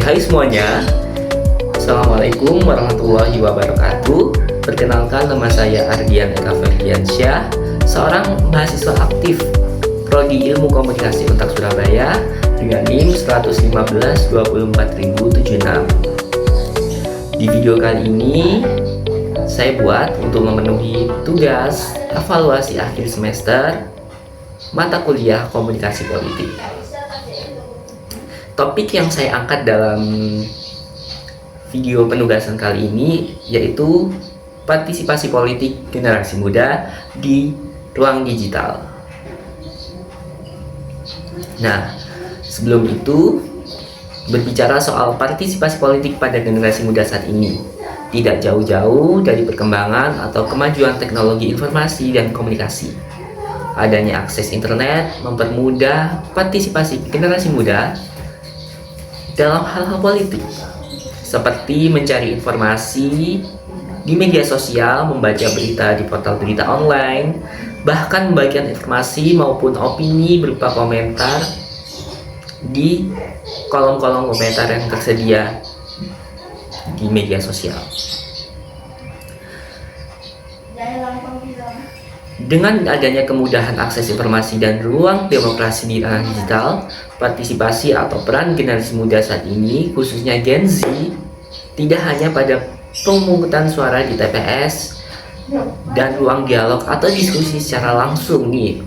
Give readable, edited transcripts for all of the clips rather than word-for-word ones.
Hai semuanya, Assalamualaikum warahmatullahi wabarakatuh. Perkenalkan, nama saya Ardian Eka Ferdiansyah, seorang mahasiswa aktif Prodi Ilmu Komunikasi Untak Surabaya dengan NIM 115.24076. Di video kali ini saya buat untuk memenuhi tugas evaluasi akhir semester mata kuliah Komunikasi Politik. Topik yang saya angkat dalam video penugasan kali ini yaitu partisipasi politik generasi muda di ruang digital. Nah, sebelum itu, berbicara soal partisipasi politik pada generasi muda saat ini, tidak jauh-jauh dari perkembangan atau kemajuan teknologi informasi dan komunikasi. Adanya akses internet mempermudah partisipasi generasi muda dalam hal-hal politik, seperti mencari informasi di media sosial, membaca berita di portal berita online, bahkan membagikan informasi maupun opini berupa komentar di kolom-kolom komentar yang tersedia di media sosial. Dengan adanya kemudahan akses informasi dan ruang demokrasi di ranah digital, partisipasi atau peran generasi muda saat ini, khususnya Gen Z, tidak hanya pada pemungutan suara di TPS dan ruang dialog atau diskusi secara langsung nih,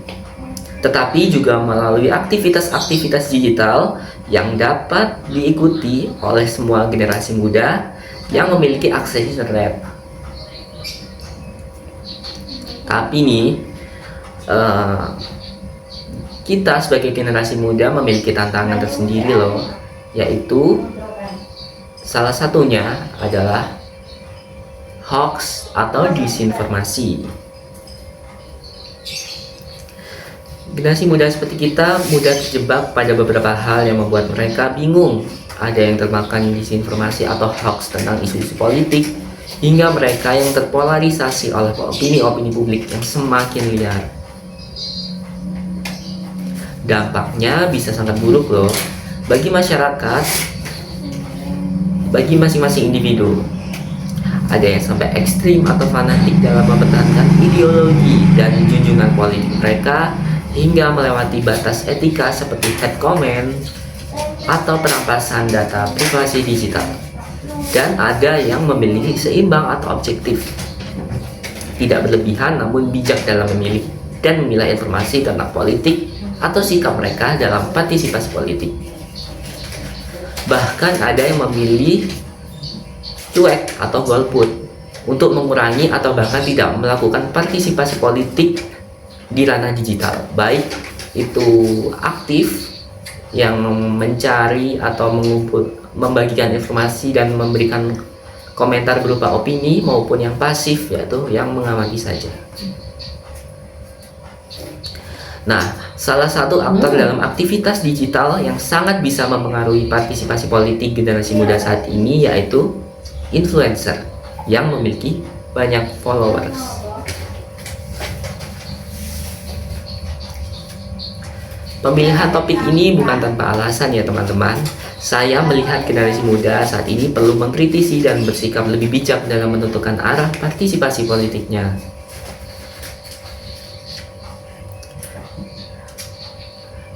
tetapi juga melalui aktivitas-aktivitas digital yang dapat diikuti oleh semua generasi muda yang memiliki akses internet. Tapi nih, kita sebagai generasi muda memiliki tantangan tersendiri loh, yaitu salah satunya adalah hoax atau disinformasi. Generasi muda seperti kita mudah terjebak pada beberapa hal yang membuat mereka bingung. Ada yang termakan disinformasi atau hoax tentang isu-isu politik, hingga mereka yang terpolarisasi oleh opini-opini publik yang semakin liar. Dampaknya bisa sangat buruk loh bagi masyarakat, bagi masing-masing individu. Ada yang sampai ekstrim atau fanatik dalam mempertahankan ideologi dan junjungan politik mereka, hingga melewati batas etika seperti hate comment atau perampasan data privasi digital. Dan ada yang memilih seimbang atau objektif, tidak berlebihan namun bijak dalam memilih dan memilah informasi tentang politik atau sikap mereka dalam partisipasi politik. Bahkan ada yang memilih cuek atau golput untuk mengurangi atau bahkan tidak melakukan partisipasi politik di ranah digital, baik itu aktif yang mencari atau membagikan informasi dan memberikan komentar berupa opini, maupun yang pasif, yaitu yang mengamati saja. Nah, salah satu aktor dalam aktivitas digital yang sangat bisa mempengaruhi partisipasi politik generasi muda saat ini yaitu influencer yang memiliki banyak followers. Pemilihan topik ini bukan tanpa alasan ya teman-teman. Saya melihat generasi muda saat ini perlu mengkritisi dan bersikap lebih bijak dalam menentukan arah partisipasi politiknya.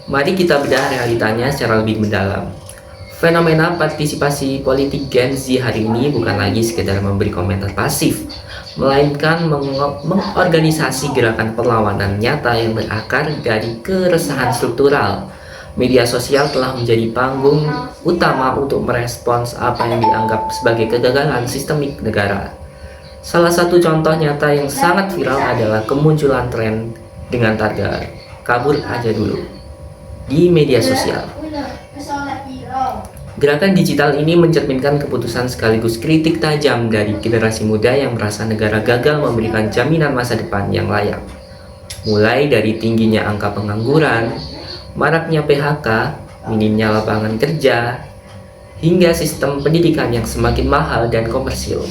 Mari kita bedah realitanya secara lebih mendalam. Fenomena partisipasi politik Gen Z hari ini bukan lagi sekedar memberi komentar pasif, melainkan mengorganisasi gerakan perlawanan nyata yang berakar dari keresahan struktural. Media sosial telah menjadi panggung utama untuk merespons apa yang dianggap sebagai kegagalan sistemik negara. Salah satu contoh nyata yang sangat viral adalah kemunculan tren dengan tagar "kabur aja dulu" di media sosial. Gerakan digital ini mencerminkan keputusan sekaligus kritik tajam dari generasi muda yang merasa negara gagal memberikan jaminan masa depan yang layak. Mulai dari tingginya angka pengangguran, maraknya PHK, minimnya lapangan kerja, hingga sistem pendidikan yang semakin mahal dan komersil.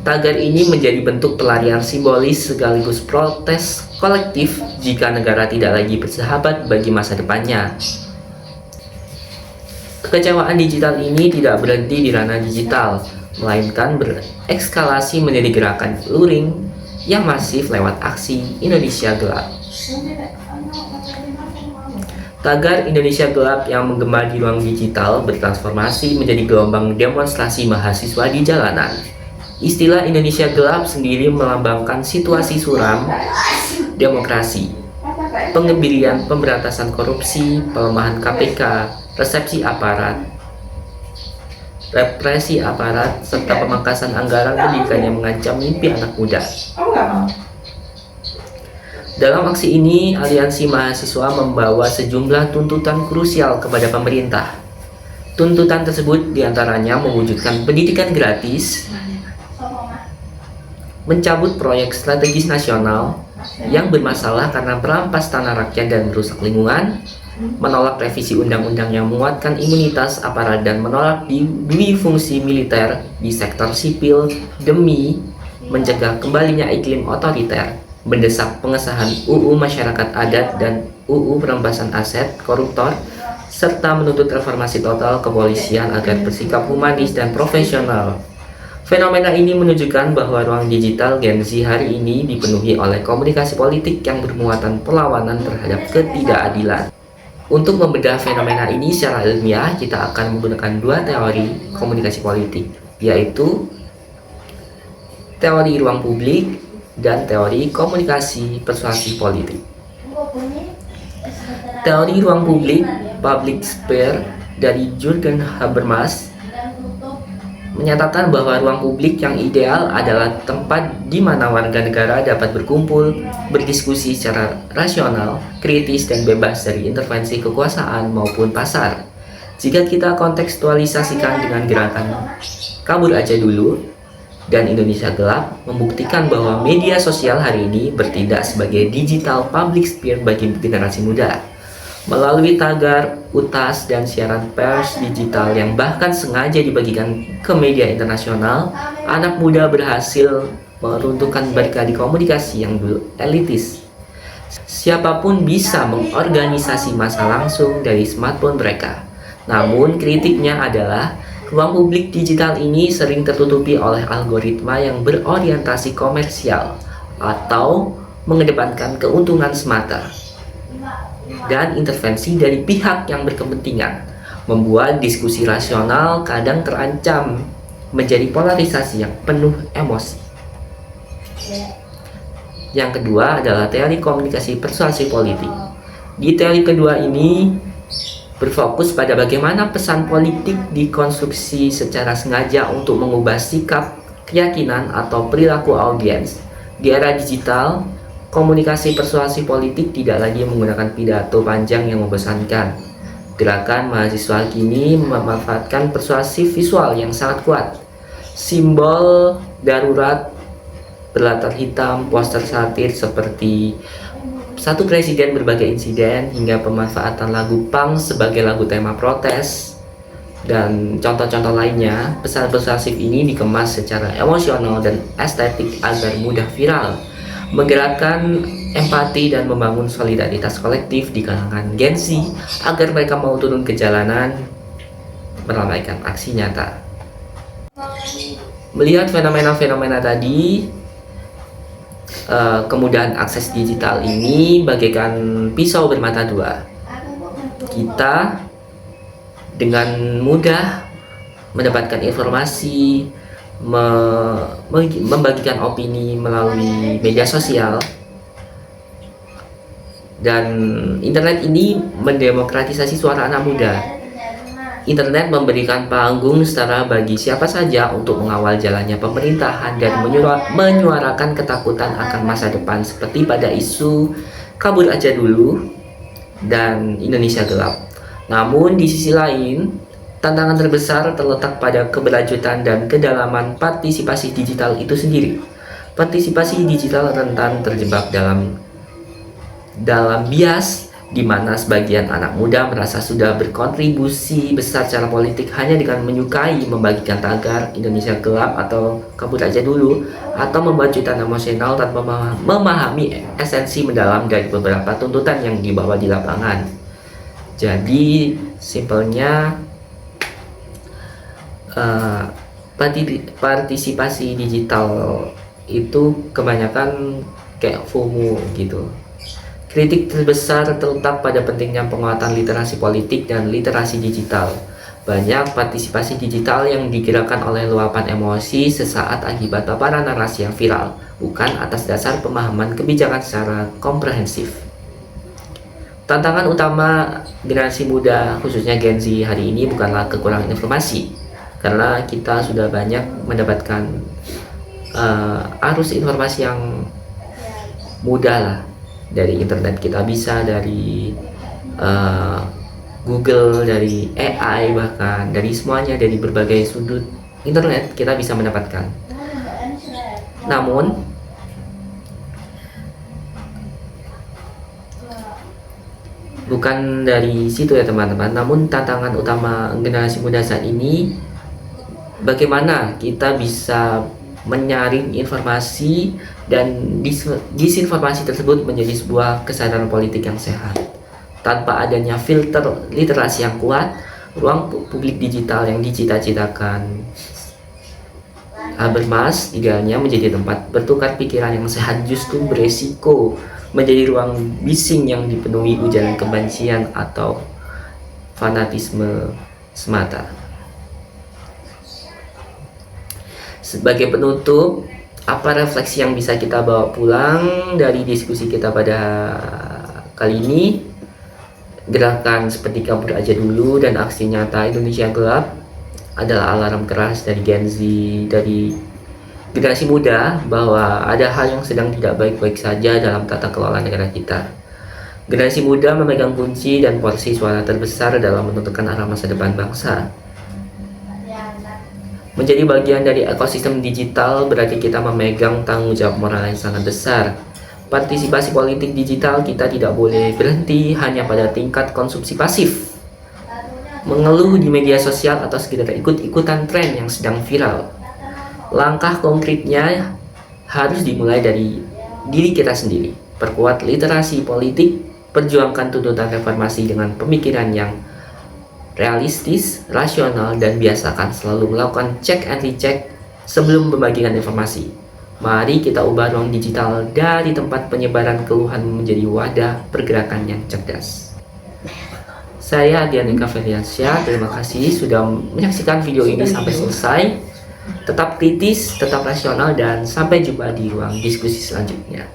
Tagar ini menjadi bentuk pelarian simbolis sekaligus protes kolektif jika negara tidak lagi bersahabat bagi masa depannya. Kekecewaan digital ini tidak berhenti di ranah digital, melainkan berekskalasi menjadi gerakan luring yang masif lewat aksi Indonesia Gelap. Tagar Indonesia Gelap yang menggema di ruang digital bertransformasi menjadi gelombang demonstrasi mahasiswa di jalanan. Istilah Indonesia Gelap sendiri melambangkan situasi suram demokrasi, pengebirian pemberantasan korupsi, pelemahan KPK, represi aparat, serta pemangkasan anggaran pendidikan yang mengancam mimpi anak muda. Dalam aksi ini, aliansi mahasiswa membawa sejumlah tuntutan krusial kepada pemerintah. Tuntutan tersebut diantaranya mewujudkan pendidikan gratis, mencabut proyek strategis nasional yang bermasalah karena merampas tanah rakyat dan merusak lingkungan, menolak revisi undang-undang yang menguatkan imunitas aparat dan menolak duifungsi militer di sektor sipil demi mencegah kembalinya iklim otoriter, mendesak pengesahan UU Masyarakat Adat dan UU Perampasan Aset Koruptor, serta menuntut reformasi total kepolisian agar bersikap humanis dan profesional. Fenomena ini menunjukkan bahwa ruang digital Gen Z hari ini dipenuhi oleh komunikasi politik yang bermuatan perlawanan terhadap ketidakadilan. Untuk membedah fenomena ini secara ilmiah, kita akan menggunakan dua teori komunikasi politik, yaitu teori ruang publik dan teori komunikasi persuasi politik. Teori ruang publik, public sphere, dari Jürgen Habermas menyatakan bahwa ruang publik yang ideal adalah tempat di mana warga negara dapat berkumpul, berdiskusi secara rasional, kritis, dan bebas dari intervensi kekuasaan maupun pasar. Jika kita kontekstualisasikan dengan gerakan Kabur Aja Dulu dan Indonesia Gelap, membuktikan bahwa media sosial hari ini bertindak sebagai digital public sphere bagi generasi muda. Melalui tagar, utas, dan siaran pers digital yang bahkan sengaja dibagikan ke media internasional, anak muda berhasil meruntuhkan barikade komunikasi yang dulu elitis. Siapapun bisa mengorganisasi massa langsung dari smartphone mereka. Namun kritiknya adalah ruang publik digital ini sering tertutupi oleh algoritma yang berorientasi komersial atau mengedepankan keuntungan semata, dan intervensi dari pihak yang berkepentingan, membuat diskusi rasional kadang terancam menjadi polarisasi yang penuh emosi. Yang kedua adalah teori komunikasi persuasi politik. Di teori kedua ini berfokus pada bagaimana pesan politik dikonstruksi secara sengaja untuk mengubah sikap, keyakinan, atau perilaku audiens. Di era digital, komunikasi persuasi politik tidak lagi menggunakan pidato panjang yang membosankan. Gerakan mahasiswa kini memanfaatkan persuasi visual yang sangat kuat. Simbol darurat berlatar hitam, poster satir seperti satu presiden berbagai insiden, hingga pemanfaatan lagu punk sebagai lagu tema protes, dan contoh-contoh lainnya. Pesan persuasif ini dikemas secara emosional dan estetik agar mudah viral, menggerakkan empati dan membangun solidaritas kolektif di kalangan Gen Z agar mereka mau turun ke jalanan meramaikan aksi nyata. Melihat fenomena-fenomena tadi, kemudahan akses digital ini bagaikan pisau bermata dua. Kita dengan mudah mendapatkan informasi, membagikan opini melalui media sosial, dan internet ini mendemokratisasi suara anak muda. Internet memberikan panggung setara bagi siapa saja untuk mengawal jalannya pemerintahan dan menyuarakan ketakutan akan masa depan, seperti pada isu Kabur Aja Dulu dan Indonesia Gelap. Namun di sisi lain, tantangan terbesar terletak pada keberlanjutan dan kedalaman partisipasi digital itu sendiri. Partisipasi digital rentan terjebak dalam bias, di mana sebagian anak muda merasa sudah berkontribusi besar secara politik hanya dengan menyukai membagikan tagar Indonesia Gelap atau Kabur Aja Dulu, atau membuat cuitan emosional tanpa memahami esensi mendalam dari beberapa tuntutan yang dibawa di lapangan. Jadi simpelnya, eh, partisipasi digital itu kebanyakan kayak FOMO gitu. Kritik terbesar terletak pada pentingnya penguatan literasi politik dan literasi digital. Banyak partisipasi digital yang digerakkan oleh luapan emosi sesaat akibat paparan narasi yang viral, bukan atas dasar pemahaman kebijakan secara komprehensif. Tantangan utama generasi muda, khususnya Gen Z hari ini, bukanlah kekurangan informasi, karena kita sudah banyak mendapatkan arus informasi yang mudah lah. Dari internet kita bisa, dari Google, dari AI, bahkan dari semuanya, dari berbagai sudut internet kita bisa mendapatkan. Namun bukan dari situ ya teman-teman. Namun tantangan utama generasi muda saat ini, bagaimana kita bisa menyaring informasi dan disinformasi tersebut menjadi sebuah kesadaran politik yang sehat. Tanpa adanya filter literasi yang kuat, ruang publik digital yang dicita-citakan Habermas idealnya menjadi tempat bertukar pikiran yang sehat justru beresiko menjadi ruang bising yang dipenuhi ujaran kebencian atau fanatisme semata. Sebagai penutup, apa refleksi yang bisa kita bawa pulang dari diskusi kita pada kali ini? Gerakan seperti kabur aja dulu dan aksi nyata Indonesia gelap adalah alarm keras dari Gen Z, dari generasi muda, bahwa ada hal yang sedang tidak baik-baik saja dalam tata kelola negara kita. Generasi muda memegang kunci dan porsi suara terbesar dalam menentukan arah masa depan bangsa. Menjadi bagian dari ekosistem digital berarti kita memegang tanggung jawab moral yang sangat besar. Partisipasi politik digital kita tidak boleh berhenti hanya pada tingkat konsumsi pasif, mengeluh di media sosial atau sekedar ikut-ikutan tren yang sedang viral. Langkah konkretnya harus dimulai dari diri kita sendiri. Perkuat literasi politik, perjuangkan tuntutan reformasi dengan pemikiran yang realistis, rasional, dan biasakan selalu melakukan check and recheck sebelum membagikan informasi. Mari kita ubah ruang digital dari tempat penyebaran keluhan menjadi wadah pergerakan yang cerdas. Saya Dianika Feriansyah, terima kasih sudah menyaksikan video ini sampai selesai. Tetap kritis, tetap rasional, dan sampai jumpa di ruang diskusi selanjutnya.